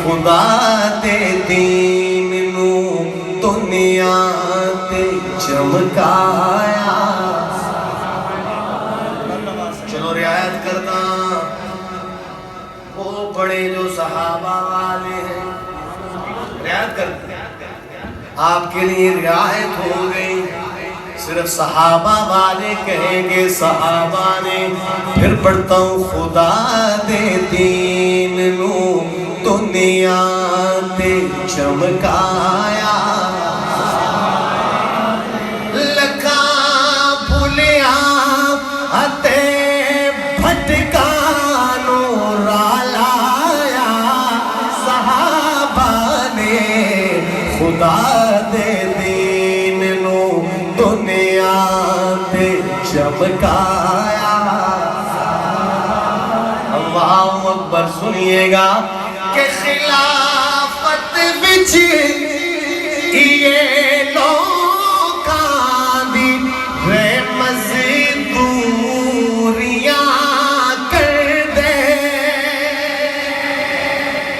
خدا دے دین نو دنیا تے چمکایا. چلو رعایت کرنا. وہ بڑے جو صحابہ والے ہیں رعایت کرتے ہیں. آپ کے لیے رعایت ہو گئی. صرف صحابہ والے کہیں گے صحابہ نے. پھر پڑھتا ہوں خدا دے دین نو دنیا تے چمکایا. لکھا بھولیا اتے بھٹکانو رالایا. صحابہ نے خدا دے دین نو دنیا تے چمکایا. اللہ اکبر. سنیے گا کہ خلافت وچ یہ لوکاں دی مزدوریاں کر دے.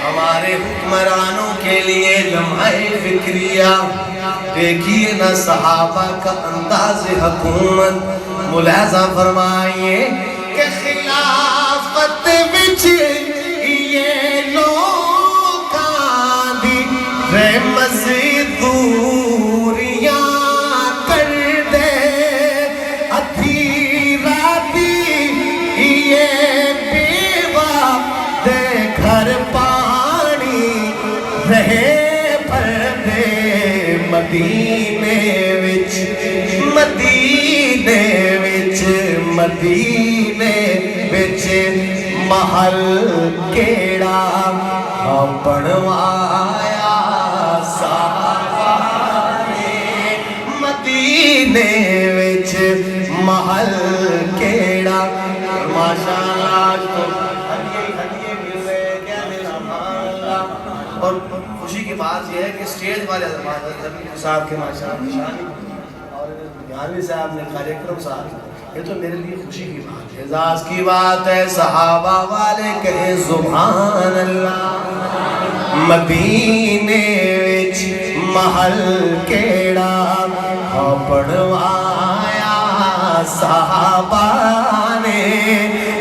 ہمارے حکمرانوں کے لیے لمحہ فکریہ دیکھیے نا. صحابہ کا انداز حکومت ملاحظہ فرمائیے کہ خلافت وچ یہ لوکاں دی مزدوریاں کر دے. ادھی راتی یہ بیوہ دے گھر پانی رہے پردے. مدینے وچ مدینے وچ مدینے وچ محل کیڑا بنوایا صحابہ نے. مدینے وچ محل کیڑا. ماشاءاللہ آج تو ہدیے مل رہے ہیں. کیا میرا مالا. اور خوشی کی بات یہ ہے کہ اسٹیج والے حضرات صاحب کے ماشاءاللہ نشانی اور جہانوی صاحب نے قاری اکرم صاحب, یہ تو میرے لیے خوشی کی بات ہے, اعزاز کی بات ہے. صحابہ والے کہیں سبحان اللہ. مدینے وچ محل کیڑا بنوایا صحابہ نے.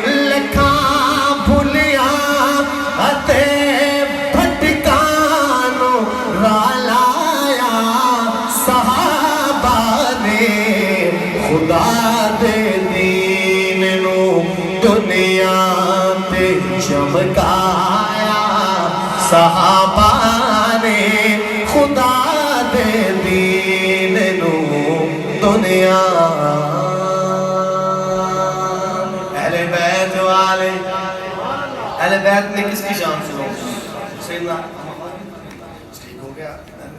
لکھاں بھولیا اتے بھٹکانو رالایا. صحابہ نے خدا دے دین نو دنیا تے چمکایا. صحابہ نے خدا دے دین نو دنیا. اہل بیت والے, اہل بیت میں کس کی شان سنو؟ سیدنا ٹھیک ہو گیا,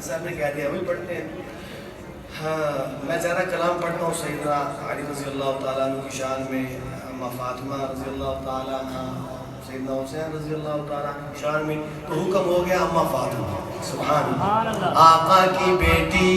صاحب نے کہہ دیا وہی پڑھتے ہیں. ہاں میں زیادہ کلام پڑھتا ہوں سیدنا علی رضی اللہ تعالیٰ عنہ کی شان میں, اماں فاطمہ رضی اللہ تعالیٰ عنہ, سیدنا حسین رضی اللہ تعالیٰ عنہ کی شان میں. تو حکم ہو گیا اماں فاطمہ. سبحان اللہ. آقا کی بیٹی